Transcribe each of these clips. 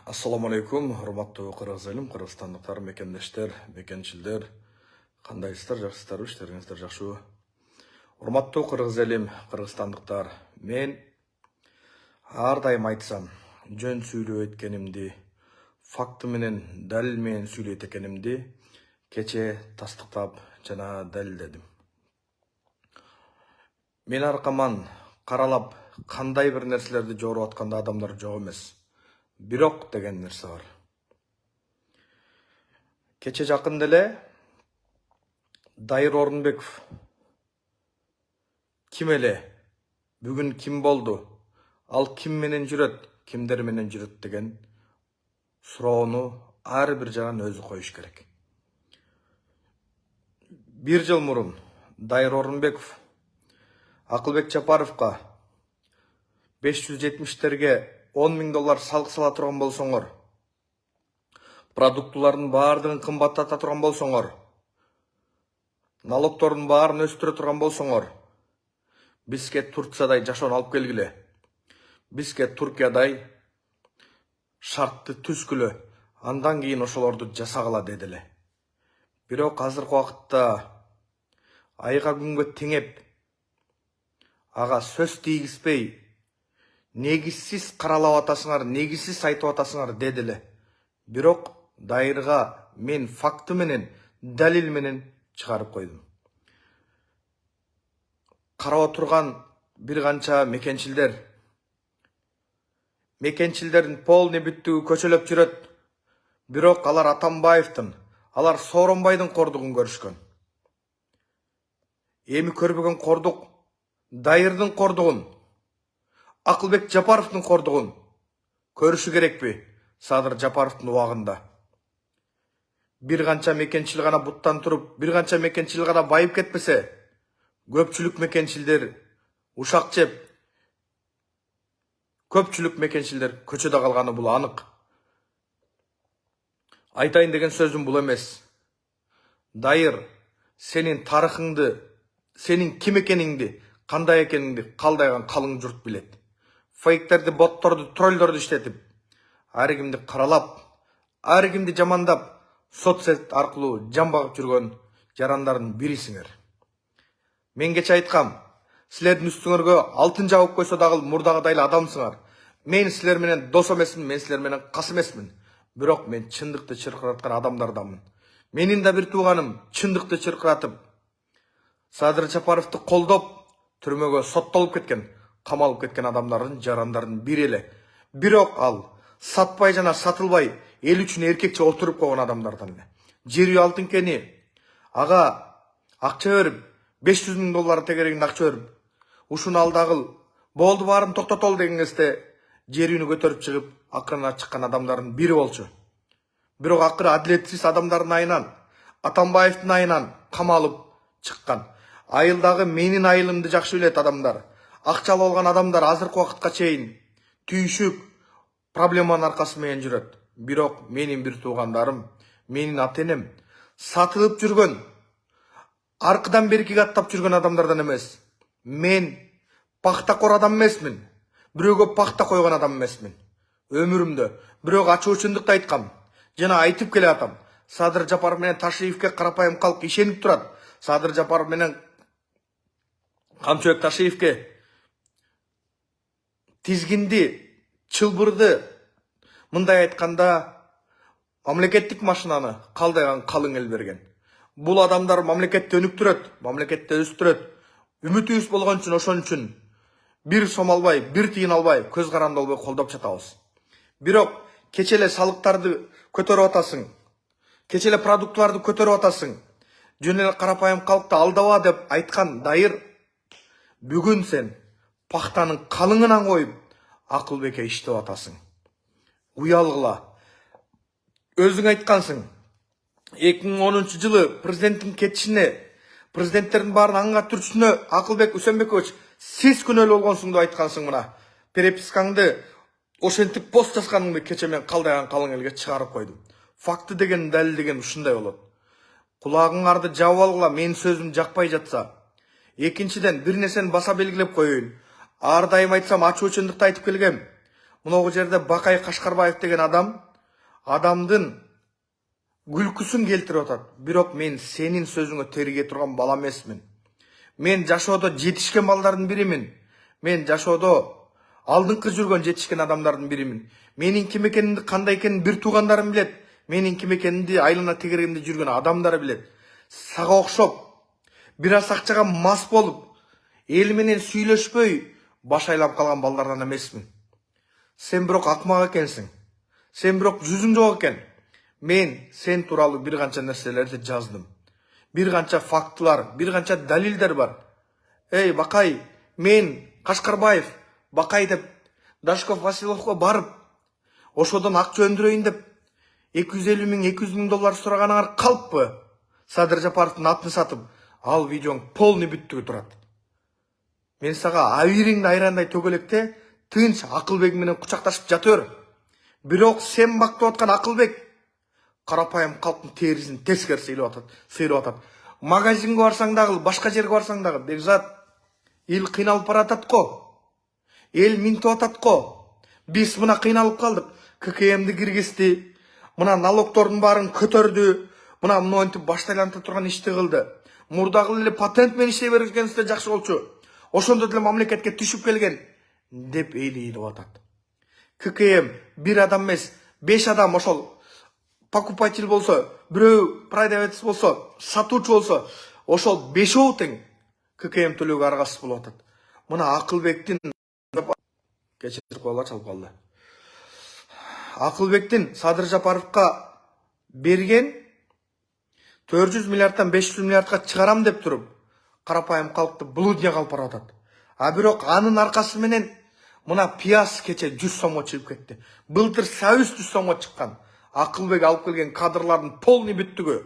Assalamu alaikum, hurmatly Kırgız elim, Kırgızstandыктар, mekendештер, mekенчилдер, кандайсыздар, жакшысыздарбы, иштериңиздер жакшыбы? Hurmatly Kırgız elim, Kırgızstandыктар, мен ар дайым айтсам, жөн сүйлөп эткенимди, факты менен, далил менен сүйлөйт экенимди кече тастыктап жана далилдедим. Мен аркаман каралап, кандай бир нерселерди жоруп атканда адамдар жок эмес. Бирок деген нерсе бар. Кече жакында эле Дайыр Орунбеков ким эле, бүгүн ким болду, ал ким менен жүрөт, кимдер менен жүрөт деген суроону ар бир жаган өзү коюш керек. Бир жыл мурун Дайыр Орунбеков Акылбек Жапаровго 570-терге $10.000 салык сала турган болсоңор, продуктулардын баардыгын кымбаттата турган болсоңор, налогтордун баарын өстүрө турган болсоңор, бизге Турциядай жашоону алып келгиле. Бизге Туркиядай шартты түзгүлө, андан кийин ошолорду жасагыла дедиле. Бирок азыркы убакытта айга күнгө теңеп, ага сөз тийгизбей, негизсиз каралап атасыңар, негизсиз айтып атасыңар дедиле. Бирок Дайырга мен факты менен, далил менен чыгарып койдум. Карап турган бир канча мекенчилдердин полный бүттүгү көчөлөп жүрөт. Бирок алар Атамбаевдин, алар Сооронбайдын кордугун көрүшкөн. Эми көрбөгөн кордук Дайырдын кордугун, Акылбек Жапаровдун кордугун көрүшү керекпи? Садыр Жапаровдун убагында. Бир канча мекенчил гана буттан туруп, бир канча мекенчил гана байып кетпесе, көпчүлүк мекенчилдер ушак жеп, көпчүлүк мекенчилдер көчөдө калганы бул анык. Айтайын деген сөзүм бул эмес. Дайыр, сенин тарыхыңды, сенин ким экениңди, кандай экениңди калдайган калың журт билет. Фейктерди, ботторду, троллдорду иштетип, ар кимди каралап, ар кимди жамандап, соцсет аркылуу жамбагып жүргөн жарандардын бирисиңер. Мен кече айткам, силердин үстүңөргө алтын жабып койсо дагы мурдагыдай эле адамсыңар. Мен силер менен дос эмесмин, мен силер менен кас эмесмин. Бирок мен чындыкты чыркыраткан адамдардамын. Менин да бир тууганым чындыкты чыркыратып, Садыр Жапаровду колдоп, түрмөгө соттолуп кеткен, камалып кеткен адамдардын жарандардын бири эле. Бирок ал сатпай жана сатылбай эл үчүн эркекче отуруп койгон адамдардан эле. Жери алтынкени ага акча берип, $500.000 тегерегинде акча берип, ушуну алдагыл, болду баарын токтотол деген кезде жер үйүнү көтөрүп чыгып, акырына чыккан адамдардын бири болчу. Бирок акыры адилетсиз адамдардын айынан, Атамбаевдин айынан камалып чыккан. Айылдагы менин айылымды жакшы билет адамдар. Акча алып алган адамдар азыркы убакытка чейин түйшүк проблеманын аркасы менен жүрөт. Бирок менин бир туугандарым, менин ата-энем сатылып жүргөн, аркыдан беркиге аттап жүргөн адамдардан эмес. Мен пахтакор адам эмесмин. Бирөөгө пахта койгон адам эмесмин. Өмүрүмдө бирок ачуу чындыкты айткам. Жана айтып келе атам. Садыр Жапаров менен Ташиевке карапайым калк ишенип турат. Садыр Жапаров менен Камчыбек Ташиевке тизгинди, чылбырды, мындай айтканда, мамлекеттик машинаны калдайган калың эл берген. Бул адамдар мамлекетти өнүктүрөт, мамлекетти өстүрөт. Үмүтүбүз болгон үчүн, ошон үчүн бир сом албай, бир тыйын албай, көз каранды болбой колдоп жатабыз. Бирок кече эле салыктарды көтөрүп атасың, кече эле продуктларды көтөрүп атасың, жөн эле карапайым калкты алдаба деп айткан Дайыр, бүгүн сен пахтанын калыңынан коюп, Акылбекке иштеп атасың. Уялгыла. Өзүң айткансың. 2010-жылы президенттин кетишине, президенттердин баарын аңга түрчүнө Акылбек Үсөнбекович сиз күнөөлүү болгонсуң деп айткансың мына. Перепискаңды ошентип пост жазганыңды кече мен калдайган калың элге чыгарып койдум. Факты деген, далил деген ушундай болот. Кулагыңарды жабып алгыла, менин сөзүм жакпай жатса. Экинчиден бир нерсени баса белгилеп коеюн. Ар дайым айтсам, ачуу чындыкты айтып келгем. Мына жерде Бакай Кашкарбаев деген адамдын күлкүсүн келтирип атат. Бирок мен сенин сөзүңө териге турган бала эмесмин. Мен жашоодо жетишкен балдардын биримин. Мен жашоодо алдыңкы жүргөн жетишкен адамдардын биримин. Менин ким экенимди, кандай экенин бир туугандарым билет. Менин ким экенимди айлана тегеремде жүргөн адамдар билет. Сага окшоп бир аз акчага мас болуп, эл менен сүйлөшпөй баш айлап калган балдардан эмесмин. Сен бирок акмак экенсиң. Сен бирок жүзүң жок экен. Мен сен тууралуу бир канча нерселерди жаздым. Бир канча фактылар, бир канча далилдер бар. Эй, Бакай, мен Кашкарбаев, Бакай деп Дашков Василовго барып, ошодон акча өндүрөйүн деп 250 миң, 200 миң доллар сураганыңар калппы? Садыр Жапаровдун атын сатып, ал видеоң полный бүттүгү турат. Мен сага абириңди айрандай төгөлекте тынч Акылбек менен кучакташып жатыр. Бирок сен бактап аткан Акылбек карапайым калктын терисин тескери сыйрап атат. Магазинге барсаң дагы, башка жерге барсаң дагы, Бекзат, эл кыйналып баратат го. Эл минтип атат го. Биз мына кыйналып калдык. ККМди киргизди. Мына налогтордун баарын көтөрдү. Мына монтип башты айланта турган ишти кылды. Мурдагы эле патент менен иштей бергенсиз жакшы болчу. Ошондо деле мамлекетке түшүп келген деп эл ыйлап атат. ККМ бир адам эмес, 5 адам ошол покупатель болсо, бирөө продавец болсо, сатуучу болсо, ошол 5 тең ККМ төлөөгө аргасыз болуп атат. Мына Акылбектин кечирип койгула чалып калды. Акылбектин Садыр Жапаровго берген 400 миллиардтан 500 миллиардка чыгарам деп туруп, карапайым калкты блудня калып баратат. А бирок анын аркасы менен мына пияз кече 100 сомго чыгып кетти. Былтыр сабыз 100 сомго чыккан. Акылбек алып келген кадрлардын полный бүттүгү.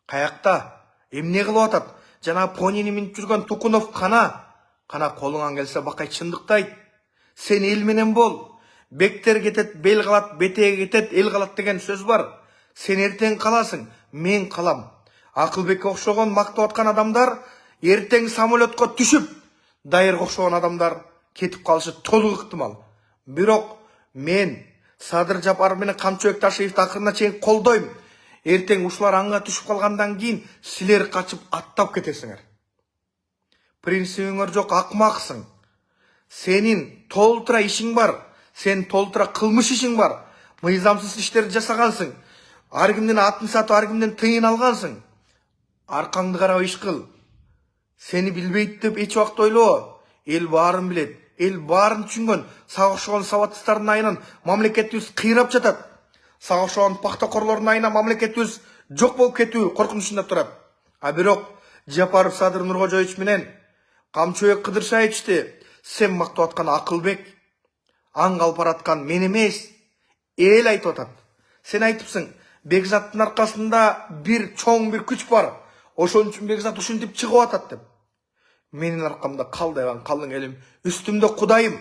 Каякта? Эмне кылып атат? Жана понини минип жүргөн Тукунов кана колуңан келсе Бакай чындыктайт. Сен эл менен бол. Бектер кетет, бел калат, бетеге кетет, эл калат деген сөз бар. Сен эртең каласың, мен калам. Акылбекке окшогон мактап аткан адамдар эртең самолетко түшүп, Дайырга окшогон адамдар кетип калышы толук ыктымал. Бирок мен Садыр Жапаров менен Камчыбек Ташиевди акырына чейин колдойм. Эртең ушулар анга түшүп калгандан кийин силер качып аттап кетесиңер. Принцибиңер жок, акмаксың. Сенин толтура ишиң бар. Сен толтура кылмыш ишиң бар. Мыйзамсыз иштерди жасагансың. Ар кимдин атын сатып, ар кимден тыйын алгансың. Аркаңды карап иш кыл. Сени билбейт деп эч убакта ойлобо. Эл баарын билет. Эл баарын түшүнгөн. Сага окшогон сабатсыздардын айынан мамлекетибиз кыйрап жатат. Сага окшогон пактакорлордун айынан мамлекетибиз жок болуп кетүү коркунучунда турат. А бирок Жапаров Садыр Нуркожоевич менен Камчыбек Кыдыршаевичти сен мактап аткан Акылбек, аң калып бараткан мен эмес, эл айтып атат. Сен айтыпсың, Бекзаттын аркасында бир чоң бир күч бар. Ошон үчүн Бекзат ушинтип чыгып атат деп. Менин аркамда калдайган калың элим, үстүмдө Кудайым.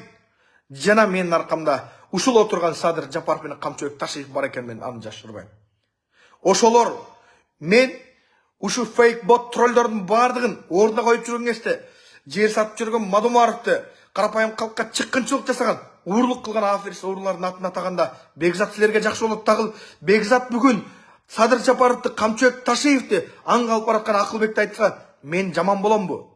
Жана менин аркамда ушул отурган Садыр Жапаров менен Камчыбек Ташиев бар экен, мен аны жашырбайм. Ошолор мен ушу фейк бот троллдордун бардыгын ордуна коюп жүргөн кезде жер сатып жүргөн Мадумаровду карапайым калкка чыккынчылык жасаган, уурлук кылган аферист уруулардын атын атаганда Бекзат силерге жакшы болот дагы. Бекзат бүгүн Садыр Жапаровду, Камчыбек Ташиевди аң калып бараткан Акылбекти айтса, мен жаман боломбу?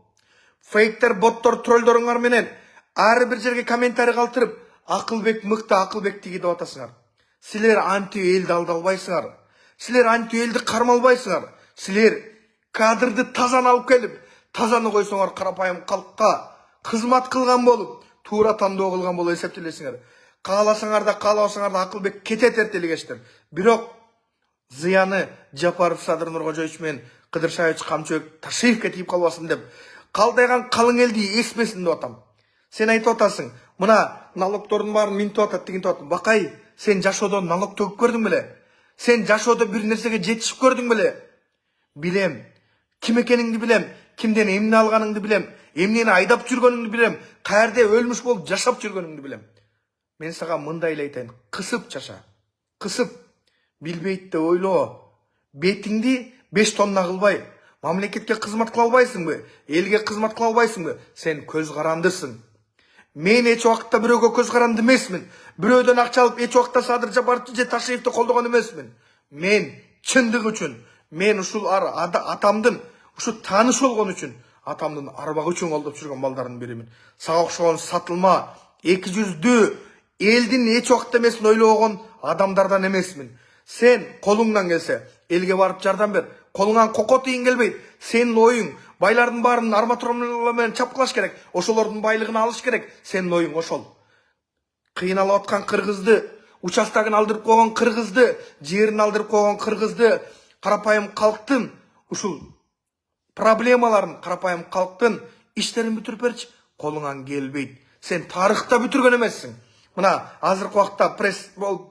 Фейктер, боттор, троллдоруңар менен ар бир жерге комментарий калтырып, Акылбек мыкты, Акылбек тиги деп атасыңар. Силер антип элди алдалбайсыңар. Силер антип элди кармалбайсыңар. Силер кадрды тазаны алып келип, тазаны койсоңор карапайым калкка кызмат кылган болуп, туура тандоо кылган болуп эсептелесиңер. Кааласаңар да, каалабасаңар да Акылбек кетет эртелегечтер. Бирок зыяны Жапаров Садыр Нуркожоевич менен Кыдыршаевич Камчыбек Ташиевке тиип калбасын деп калдайган калың элди эсмесин деп атам. Сен айтып атасың, мына налогтордун баарын минтип атат, тигинтип атат. Бакай, сен жашоодо налог төгүп көрдүң беле? Сен жашоодо бир нерсеге жетишип көрдүң беле? Билем. Ким экениңди билем. Кимден эмне алганыңды билем. Эмнени айдап жүргөнүңдү билем. Каерде өлмүш болуп жашап жүргөнүңдү билем. Мен сага мындай эле айтайын. Кысып жаша. Кысып. Билбейт деп ойлоо. Бетиңди 5 тонна кылбай, мамлекетке кызмат кыла албайсыңбы? Элге кызмат кыла албайсыңбы? Сен көз карандысың. Мен эч убакытта бирөөгө көз каранды эмесмин. Бирөөдөн акча алып эч убакытта Садыр Жапаровду же Ташиевди колдогон эмесмин. Мен чындык үчүн, мен ушул атамдын ушу тааныш болгон үчүн, атамдын арбагы үчүн колдоп жүргөн балдардын биримин. Сага окшогон сатылма, эки жүздүү, элдин эч убакытта эмесин ойлобогон адамдардан эмесмин. Сен колуңдан келсе элге барып жардам бер. Колуңан коко тыйын келбейт. Сенин оюң байлардын баарын арматура менен чапкылаш керек. Ошолордун байлыгын алыш керек. Сенин оюң ошол. Кыйналып аткан кыргызды, участогун алдырып койгон кыргызды, жерин алдырып койгон кыргызды, карапайым калктын ушул проблемаларын, карапайым калктын иштерин бүтүрүп берчи. Колуңан келбейт. Сен тарыхта бүтүргөн эмессиң. Мына азыркы убакта пресс болуп,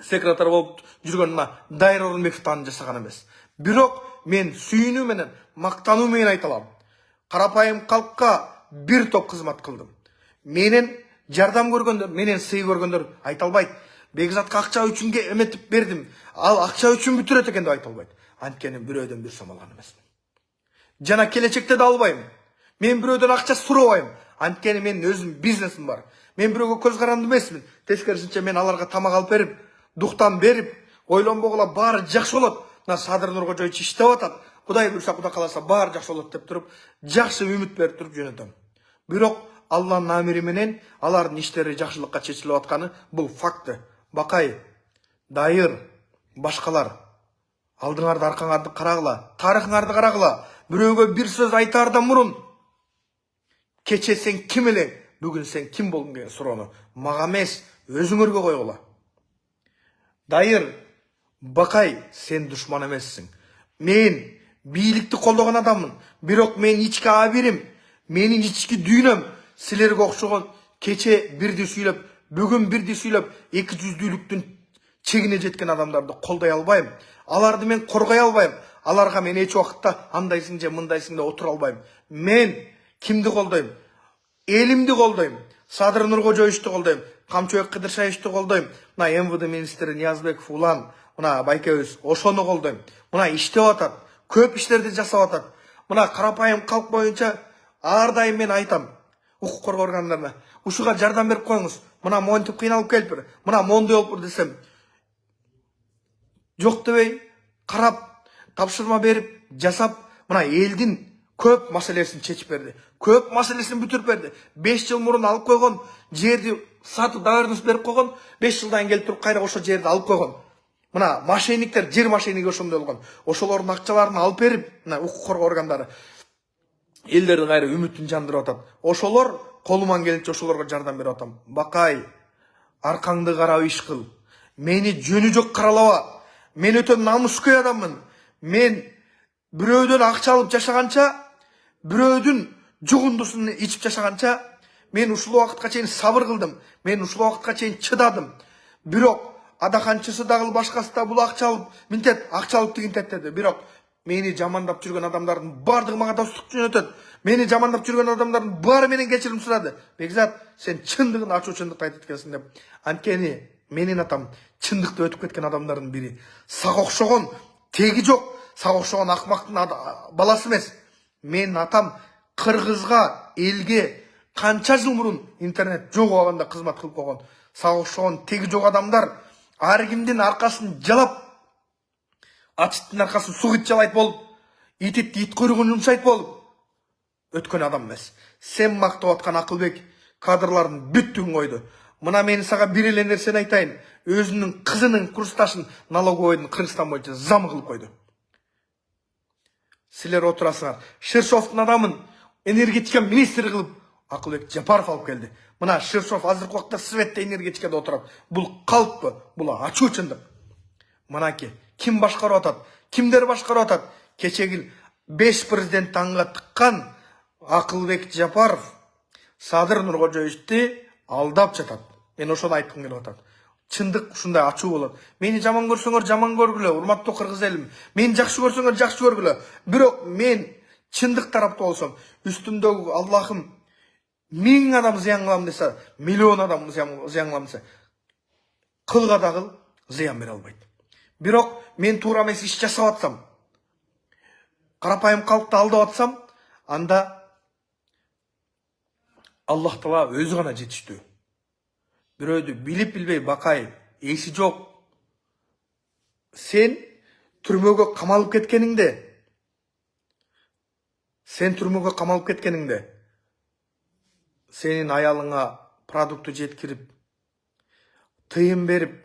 секретарь болуп жүргөн Дайыр Орунбековду аны жасаган эмес. Бирок мен сүйүнүү менен, мактануу менен айта алам. Карапайым калкка бир топ кызмат кылдым. Менен жардам көргөндөр, менен сый көргөндөр айта албайт. Бекзатка акча үчүн эметип бердим. Ал акча үчүн бүтүрөт экен деп айта албайт. Анткени бирөөдөн бир сом алган эмесмин. Жана келечекте да албайм. Мен бирөөдөн акча сурабайм. Анткени менин өзүм бизнесим бар. Мен бирөөгө көз каранды эмесмин. Тескерисинче мен аларга тамак алып берип, дуктан берип, ойлонбогула баары жакшы болот. Мына Садыр Нуркожоевич иштеп атат. Кудай буйрса, Кудай кааласа баары жакшы болот деп туруп, жакшы үмүт берип туруп жөнөтөм. Бирок Алланын амири менен алардын иштери жакшылыкка чечилип атканы бул факты. Бакай, Дайыр, башкалар, алдыңарды аркаңарды карагыла, тарыхыңарды карагыла. Бирөөгө бир сөз айтаардан мурун кече сен ким элең, бүгүн сен ким болдуң деген суроону мага эмес, өзүңөргө койгула. Дайыр, Бакай, сен душман эмессиң. Мен бийликти колдогон адаммын. Бирок мен ички абирим, менин ички дүйнөм силерге окшогон кече бирди сүйлөп, бүгүн бирди сүйлөп, 200-дүүлүктүн чегине жеткен адамдарды колдой албайм. Аларды мен коргой албайм. Аларга мен эч убакытта андайсың же мындайсың деп отура албайм. Мен кимди колдойм? Элимди колдойм. Садыр Нуркожоевичти колдойм. Камчыбек Кыдыршаевичти колдойм. Мына МВД министри Ниязбеков улан, мына байкебиз ошону колдойм. Мына иштеп атат, көп иштерди жасап атат. Мына карапайым калк боюнча ар дайым мен айтам укук коргоо органдарына, ушуга жардам берип коюңуз. Мына монтип кыйналып келипир, мына мондой болупур десем, жок дебей карап, тапшырма берип, жасап, мына элдин көп маселесин чечип берди. Көп маселесин бүтүрүп берди. 5 жыл мурун алып койгон жерди сатып договордук берип койгон, 5 жылдан келип туруп кайра ошо жерди алып койгон. Мына мошенниктер, жер мошенниги ошондой болгон. Ошолордун акчаларын алып берип, мына укук коргоо органдары элдердин кайра үмүтүн жандырып атат. Ошолор колуман келинче ошолорго жардам берип атам. Бакай, аркаңды карап иш кыл. Мени жөнү жок каралаба. Мен өтө намыскөй адаммын. Мен бирөөдөн акча алып жашаганча, бирөөдүн жугундусун ичип жашаганча, мен ушул убакытка чейин сабыр кылдым. Мен ушул убакытка чейин чыдадым. Бирок адаканчысы дагы башкасы да бул акча алып, минтет, акча алып тигинтет деди. Бирок мени жамандап жүргөн адамдардын бардыгы мага достук жөнөтөт. Мени жамандап жүргөн адамдардын баары менен кечирим сурады. Бекзат, сен чындыгын ачуу чындыкты айтып экенсиң деп. Анткени менин атам чындыкты өтүп кеткен адамдардын бири. Сага окшогон теги жок, сага окшогон акмактын баласы эмес. Менин атам кыргызга, элге канча жыл мурун интернет жок убагында кызмат кылып койгон. Сага окшогон теги жок адамдар ар кимдин аркасын жалап, ачыттын аркасын сугит жалайт болуп, ититти ит куйругун жумшайт болуп өткөн адам эмес. Сен мактап аткан Акылбек кадрлардын бүттүгүн койду. Мына мен сага бир эле нерсени айтайын. Өзүнүн кызынын курсташын налоговойдун Кыргызстан боюнча зам кылып койду. Силер отурасыңар. Шершовдун адамын энергетика министри кылып Акылбек Жапаров алып келди. Мына Шершов азыркы убакта Светте энергетикада отурат. Бул калппы? Бул ачуу чындык. Мынакей, ким башкарып атат? Кимдер башкарып атат? Кечеги 5 президент таңга тыккан Акылбек Жапаров Садыр Нуркожоевичти алдап жатат. Мен ошону айткым келип атат. Чындык ушундай ачуу болот. Мени жаман көрсөңөр жаман көргүлө, урматтуу кыргыз элим. Мени жакшы көрсөңөр жакшы көргүлө. Бирок мен чындык тарапта болсом, үстүмдөгү Аллахым 1000 адам зыян кылам десе, миллион адам зыян кылам десе, кылга да кыл зыян бере албайт. Бирок мен туура эмес иш жасап атсам, карапайым калкты алдап атсам, анда Allah Taala özü gana жетиштүү. Бирөөдү билип билбей бакай, эси жок. Sen түрмөгө камалып кеткениңде, senin аялыңа продукты жеткирип, тыйым берип,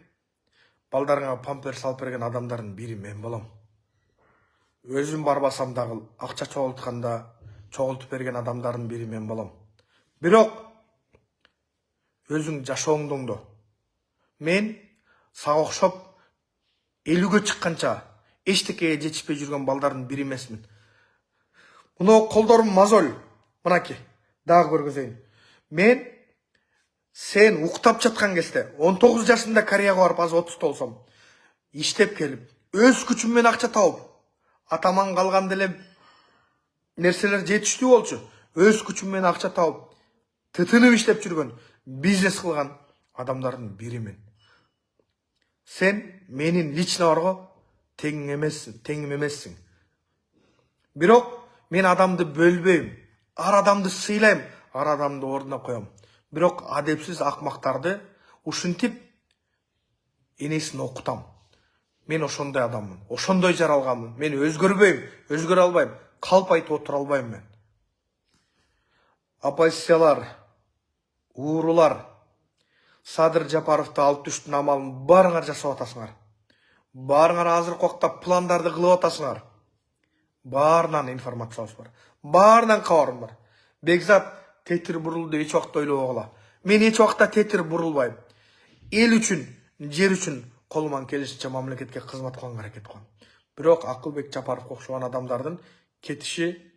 балдарыңа памперс алып берген адамдардын бири мен болом. Өзүм барбасам дагы акча чогултуп берген адамдардын бири мен болом. Бирок өзүң жашооңдоңдо мен сага окшоп 50-ге чыкканча эчтекеге жетишпей жүргөн балдардын бири эмесмин. Мына колдорум мозоль, мынаки, дагы көргөзөйүн. Мен сен уктап жаткан кезде 19 жашымда Кореяга барып, азыр 30 болсом, иштеп келип, өз күчүм менен акча тауып, атаман калган деле нерселер жетиштүү болчу. Өз күчүм менен акча тауып, тытынып иштеп жүргөн, бизнес кылган адамдардын биримин. Sen менин лично барго теңим эмессиң. Бирок мен адамды бөлбөйм, ар адамды сыйлайм, ар адамды ордуна коем. Бирок адепсиз акмактарды ушинтип энесин окутам. Мен ошондой адаммын, ошондой жаралганмын. Мен өзгөрбөйм, өзгөрө албайм, калп айтып отура албайм мен. Оппозициялар, уурулар, Садыр Жапаровду алып түштүн амалын баарыңар жасап атасыңар. Баарыңар азыркы убакта пландарды кылып атасыңар. Баарынан информациябыз бар. Баарынан кабарым бар. Бекзат тетир бурулду эч убакта ойлобогула. Мен эч убакта тетир бурулбайм. Эл үчүн, жер үчүн колуман келишинче мамлекетке кызмат кылганга аракет кылам. Бирок Акылбек Жапаровго окшогон адамдардын кетиши,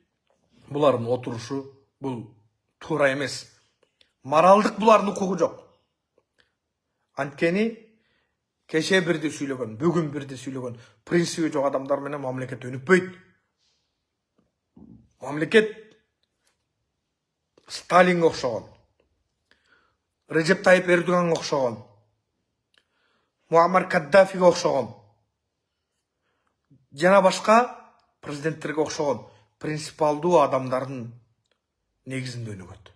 булардын отурушу бул туура эмес. Моралдык булардын укугу жок. Анткени кеше бирди сүйлөгөн, бүгүн бирди сүйлөгөн, принциби жок адамдар менен мамлекет өнүкпөйт. Мамлекет Сталинге окшогон, Режеп Тайип Эрдоганга окшогон, Муаммар Каддафиге окшогон, жана башка президенттерге окшогон принципалдуу адамдардын негизинде өнүгөт.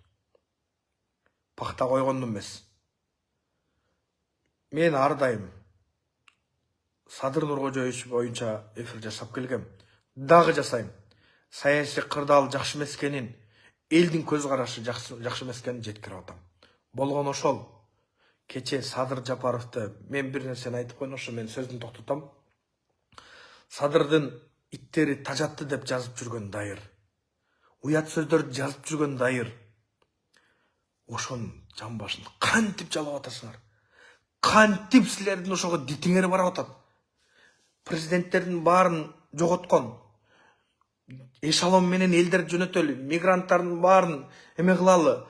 Пакта койгондо эмес. Мен ар дайым Садыр Нуркожоевич боюнча эфир жасап келгем. Дагы жасайм. Саясий кырдаал жакшы эмес экенин, элдин көз карашы жакшы эмес экенин жеткирип атам. Болгон ошол. Кече Садыр Жапаровду мен бир нерсени айтып койдум, ошо мен сөздүн токтотом. Садырдын иттери тажатты деп жазып жүргөн дайыр. Уят сөздөрдү жазып жүргөн дайыр. Ошонун жан башын кантип жалап атасыңар? Кантип силердин ошого дитиңер барып атат? Президенттердин баарын жоготкон, эшалон менен элдерди жөнөтөлү, мигранттардын баарын эме кылалы,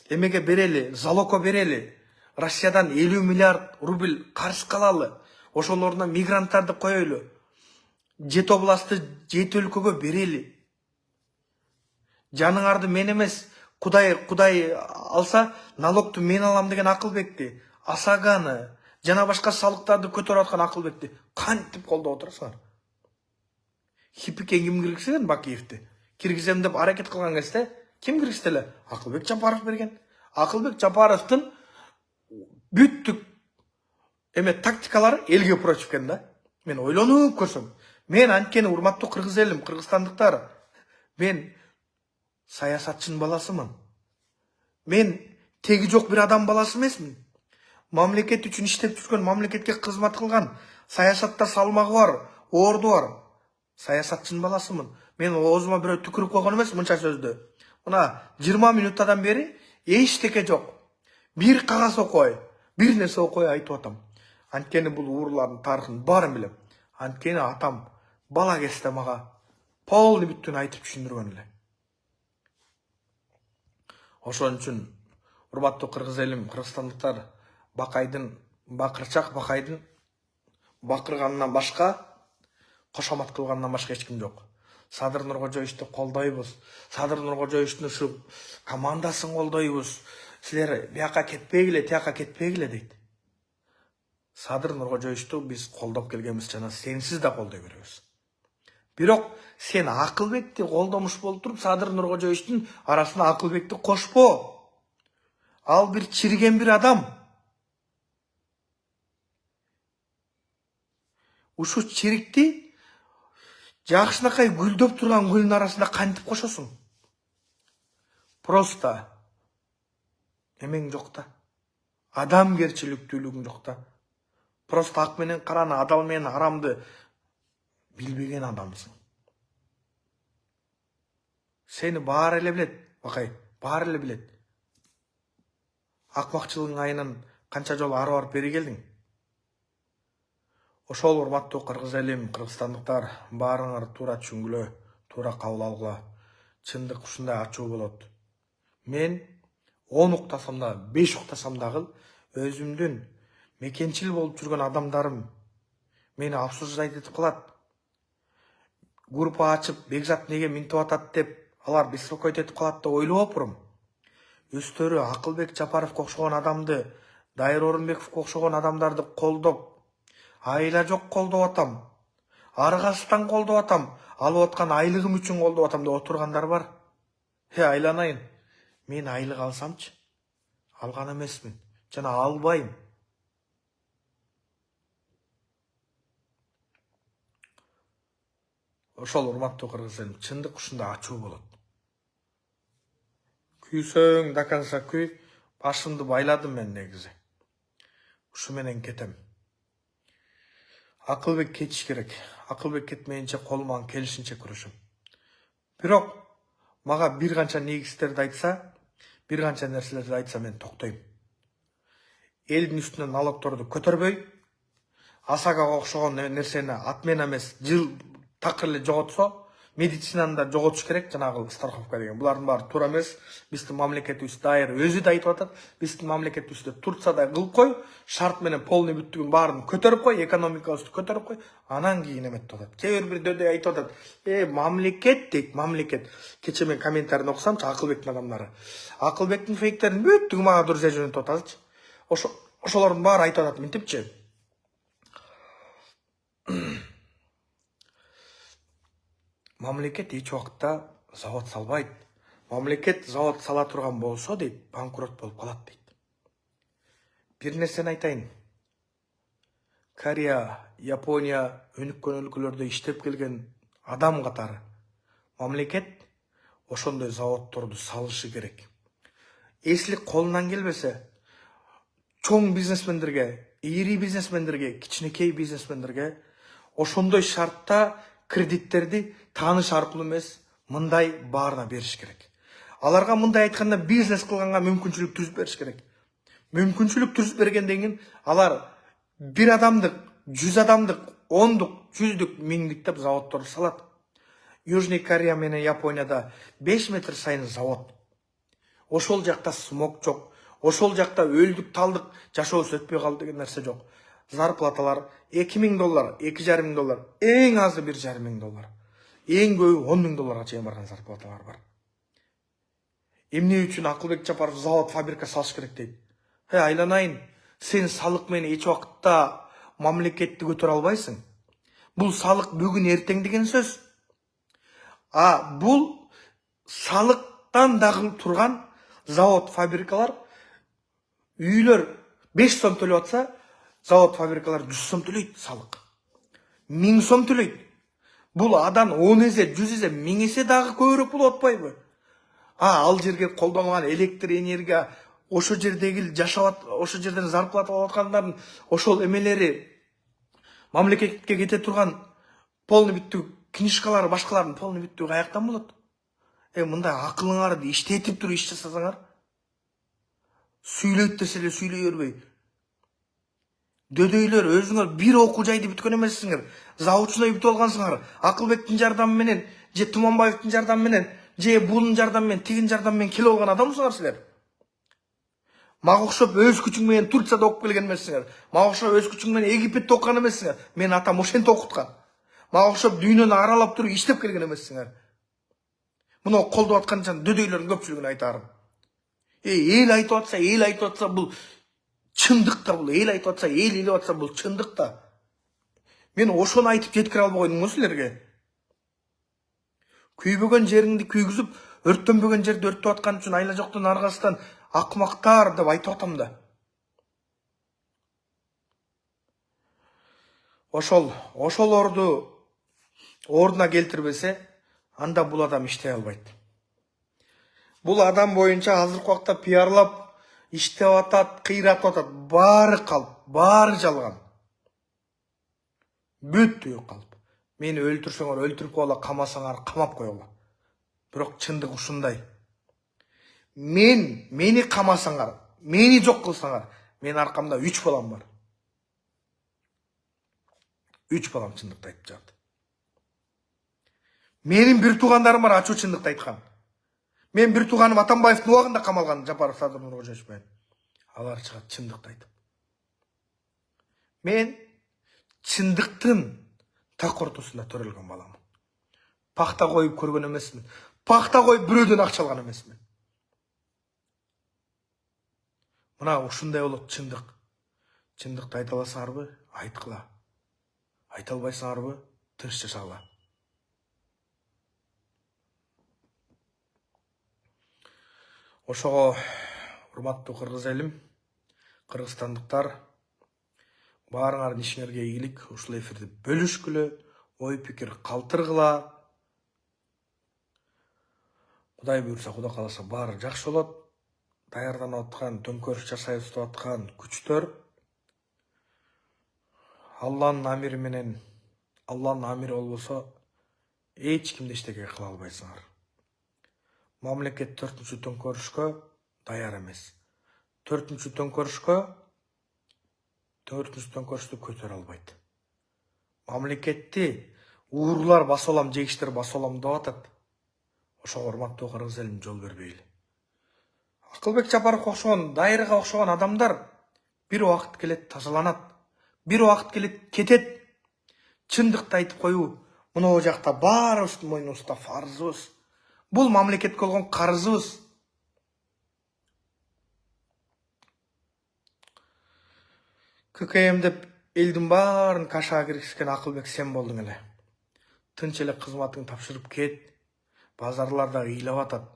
эмеге берели, залогко берели, Россиядан 50 миллиард рубль карыз калалы, ошонун ордуна мигранттарды коелу, жети областты жети өлкөгө берели. Жаныңарды мен эмес, Кудай алса, налогту мен алам деген Акылбекти, Асаганы, жана башка салыктарды көтөрүп аткан Акылбекти кантип колдоп отурасыңар? Хиппике ким киргизген Бакиевди? Киргизем деп аракет кылган кезде ким киргизди эле? Акылбек Жапаров берген. Акылбек Жапаровдун бүттүк эме тактикалары элге против экен да. Мен ойлонуп көрсөм. Мен анткени урматтуу кыргыз элим, кыргызстандыктар, мен саясатчынын баласымын. Мен теги жок бир адам баласы эмесмин. Мамлекет үчүн иштеп жүргөн, мамлекетке кызмат кылган, саясатта салмагы бар, орду бар. Саясатчынын баласымын. Мен оозума бирөө түкүрүп койгон эмес мынча сөздү. Мына 20 минуттадан бери эчтеке жок. Бир кагаз окуй, бир нерсе окуй айтып атам. Анткени бул уурулардын тарыхын баарын билем. Анткени атам бала кезде мага полный бүттүн айтып түшүндүргөн эле. Ошон үчүн урматтуу кыргыз элим, кыргызстандыктар, бакырчак Бакайдын бакырганынан башка, кошомат кылгандан башка эч ким жок. Садыр Нуркожоевичти колдойбуз. Садыр Нуркожоевичтин ушу командасын колдойбуз. Силер бияка кетпегиле, тияка кетпегиле дейт. Садыр Нуркожоевичти биз колдоп келгенбиз жана сенсиз да колдой беребиз. Бирок сен Акылбекти колдомуш болуп туруп, Садыр Нуркожоевичтин арасына Акылбекти кошпо. Ал bir чирген bir adam. Uşu çirikti жакшынакай гүлдөп турган гүлдүн арасында кантип кошосуң? Просто эмең жок да. Адамгерчиликтүүлүгүң жок да. Просто ак менен караны, адал менен арамды билбеген адамсың. Seni баары эле билет, бакай, баары эле билет. Акмакчылыгың айынан канча жолу ары барып бери келдиң? Ошол урматтуу кыргыз элим, кыргызстандыктар, баарыңар туура түшүнгүлө, туура кабыл алгыла. Чындык ушундай ачуу болот. Мен 10 уктасам да, 5 уктасам дагы өзүмдүн мекенчил болуп жүргөн адамдарым мени абсурдайт этип калат. Группа ачып, Бекзат неге минтип атат деп, алар беспокоить этип калат деп ойлоп опурум. Өстөрү Акылбек Жапаровго окшогон адамды, Дайыр Орунбековго окшогон адамдарды колдоп, айла жок колдоп атам, аргасыздан колдоп атам, алып аткан айлыгым үчүн колдоп атам деп отургандар бар. Айланайын. Мен айлык алсамчы? Алган эмесмин. Жана албайм. Ошол урматтуу кыргыз элим, чындык ушундай ачуу болот. Күйсөң до конца күй, башымды байладым мен негизи. Ушу менен кетем. Акылбек кетиш керек. Акылбек кетмейинче колуман келишинче күрөшөм. Бирок мага бир канча негиздерди айтса, бир канча нерселерди айтса мен токтойм. Элдин үстүнөн налогторду көтөрбөй, асагага окшогон нерсени атмена эмес, жыл такыр эле жоготсо, медицинаны да жоготуш керек, жанагы страховка деген. Булардын баары туура эмес. Биздин мамлекетибиз дайыр өзү да айтып атат. Биздин мамлекетибизде Турциядай кылып кой, шарт менен полный бүттүгүн баарын көтөрүп кой, экономикабызды көтөрүп кой, анан кийин эметип атат. Кээ бир дөдөй айтып атат. Мамлекет дейт, мамлекет. Кече мен комментарийни окусамчы, Акылбектин адамдары. Акылбектин фейктерин бүттүгү мага дуруза жөнөтүп ататчы. Ошолордун баары айтып атат мынтипчи. Мамлекет эч убакытта завод салбайт. Мамлекет завод сала турган болсо дейт, банкрот болуп калат дейт. Бир нерсени айтайын. Корея, Япония өнүккөн өлкөлөрдө иштеп келген адам катары мамлекет ошондой заводдорду салышы керек. Эслик колунан келбесе, чоң бизнесмендерге, ири бизнесмендерге, кичинекей бизнесмендерге ошондой шартта кредиттерди тааныш аркылуу эмес, мындай баарына бериш керек. Аларга мындай айтканда бизнес кылганга мүмкүнчүлүк түзүп бериш керек. Мүмкүнчүлүк түзүп бергенден кийин алар бир адамдык, 100 адамдык, 10дук, 100дүк, 1000дик деп заводдорду салат. Южный Корея менен Японияда 5 метр сайын завод. Ошол жакта смог жок. Ошол жакта өлдүк талдык жашообуз өтпөй калды деген нерсе жок. Зарплаталар $2000, $2,500, эң азы $1,500. Эң көбү $10,000 чейин барган зарплаталар бар. Эмне үчүн Акылбек Жапаров завод, фабрика салыш керек дейт? Айланайын, сен салык менен эч убакытта мамлекетти көтөрө албайсың. Бул салык бүгүн эртең деген сөз. Бул салыктан дагы турган завод, фабрикалар, үйлөр 5 сом төлөп атса, завод, фабрикалар 100 сом төлөйт салык. 1000 сом төлөйт. Бул адан 10 эсе, 100 эсе, 1000 эсе дагы көбүрөөк болуп атпайбы? Ал жерге колдонгон электр энергия, ошо жердеги жашап, ошо жерден зарплата алып аткандардын ошол эмелери мамлекетке кете турган полный бүттүк книжкалар, башкалардын полный бүттүгү каяктан болот? Мындай акылыңарды иштетип туруп иш жасасаңар, сүйлөйт десе эле сүйлөй бербей. Дөдөйлөр өзүңөр бир окуу жайды бүткөн эмессиңер. Заучуна бүтүп алгансыңар. Акылбектин жардамы менен, же Туманбаевдин жардамы менен, же бунун жардамы менен, тигин жардамы менен келип алган адамсыңар силер. Мага окшоп өз күчүң менен Турцияда окуп келген эмессиңер. Мага окшоп өз күчүң менен Египетте окуган эмессиңер. Мен атам ошентип окуткан. Мага окшоп дүйнөнү аралап туруп иштеп келген эмессиңер. Муну колдоп аткан дөдөйлөрдүн көпчүлүгүн айтарым. Эл айтып атса, бул чындык да, бул эл айтып атса, эл илип атса, бул чындык да. Мен ошону айтып жеткире албай койдум го силерге. Күйбөгөн жериңди күйгүзүп, өрттөнбөгөн жерди өрттөп аткан үчүн айла жоктун аргасынан акмактар деп айтып атам да. Ошол ордуна келтирбесе, анда бул адам иштей албайт. Бул адам боюнча азыркы убакта пиарлап иштеп атат, кыйратып атат. Баары калп, баары жалган. Бүт калп. Мени өлтүрсөңөр өлтүрүп коела, камасаңар камап коела. Бирок чындык ушундай. Мени камасаңар, мени жок кылсаңар, менин аркамда 3 балам бар. 3 балам чындыкты айтып жатты. Менин бир туугандарым бар, ачуу чындыкты айткан. Мен бир тууганым Атамбаевдин убагында камалган, Жапаров Садыр Нуркожоевич менен. Алар чыгат чындыкты айтып. Мен чындыктын так ортосунда төрөлгөн баламын. Пахта коюп көргөн эмесмин. Пахта коюп бирөөдөн акча алган эмесмин. Мына ушундай болот чындык. Чындыкты айта аласыңарбы? Айткыла. Айта албайсыңарбы? Тынч жашагыла. Ошого урматтуу кыргыз элим, кыргызстандыктар, баарыңардын ишиңерге ийгилик. Ушул эфирди бөлүшкүлө, ой пикир калтыргыла. Кудай буйрса, Кудай кааласа баары жакшы болот. Даярданып аткан, төңкөрүш жасайбыз деп аткан күчтөр Алланын амири менен, Алланын амири болбосо эч кимди эчтеке кыла албайсыңар. Мамлекет 4-чү төңкөрүшкө даяр эмес. 4-чү төңкөрүштү көтөрө албайт. Мамлекетти уурулар басып алам, жегиштер басып алам деп атат. Ошого урматтуу кыргыз элим жол бербейли. Акылбек Жапаровго окшогон, Дайырга окшогон адамдар бир убакыт келет тазаланат, бир убакыт келет кетет. Чындыкты айтып коюу мына жакта баарыбыздын мойнубузда фарзыбыз. Бул мамлекетке болгон карызыбыз. ККМ деп элдин баарын кашага киргизген Акылбек сен болдуң эле. Тынч эле кызматыңды тапшырып кет. Базарларда ыйлап атат.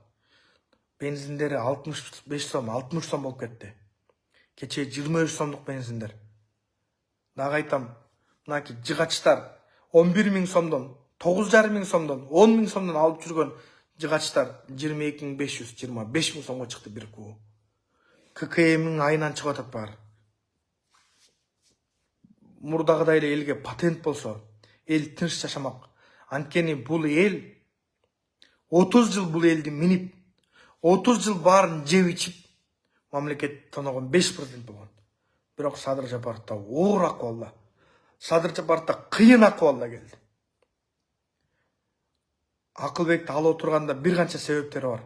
Бензиндери 65 сом, 60 сом болуп кетти. Кече 23 сомдук бензиндер. Дагы айтам, мынаки жыгачтар 11.000 сомдон, 9.500 сомдон, 10.000 сомдон алып жүргөн жыгачтар 22.500, 25.000 сомго чыкты бир кубу. ККМ'нин айынан чыгып атат баары. Мурдагыдай эле элге патент болсо, эл тынч жашамак. Анткени бул эл 30 жыл бул элди минип, 30 жыл баарын жеп ичип, мамлекет тоногон 5% болгон. Бирок Садыр Жапаровда оор акыбалда, Садыр Жапаровда кыйын акыбалда келди. Акылбекти алып отурганда бир канча себептери бар.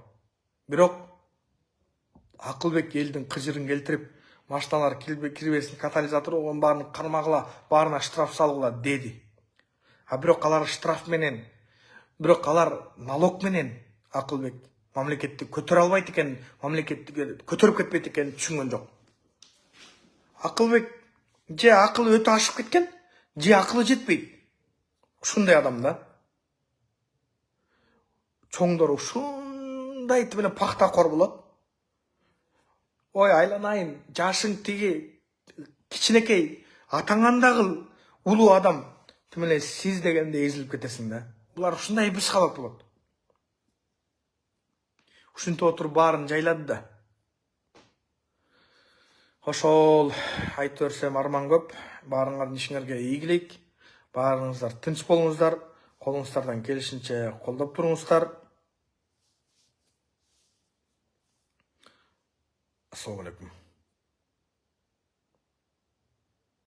Бирок Акылбек элдин кыжырын келтирип, машиналар кирбесин, катализатор болгон баарын кармагыла, баарына штраф салгыла деди. Бирок алар штраф менен, бирок алар налог менен Акылбек мамлекетти көтөрө албайт экен, мамлекетти көтөрүп кетпейт экен түшүнгөн жок. Акылбек же акылы өтө ашып кеткен, же акылы жетпейт. Ушундай адам да. Чоңдор ушундай менен пахтакор болот. Ой, айланайын, жашың тиги кичинекей, атаңан дагы улуу адам. Тимеле сиз дегенде эзилип кетесиң да. Булар ушундай психолог болот. Ушинтип отуруп баарын жайлады да. Ошол айтып берсем арман көп. Баарыңардын ишиңерге ийгилик. Баарыңыздар тынч болуңуздар. Колуңуздардан келишинче колдоп туруңуздар. Assalamu alaikum.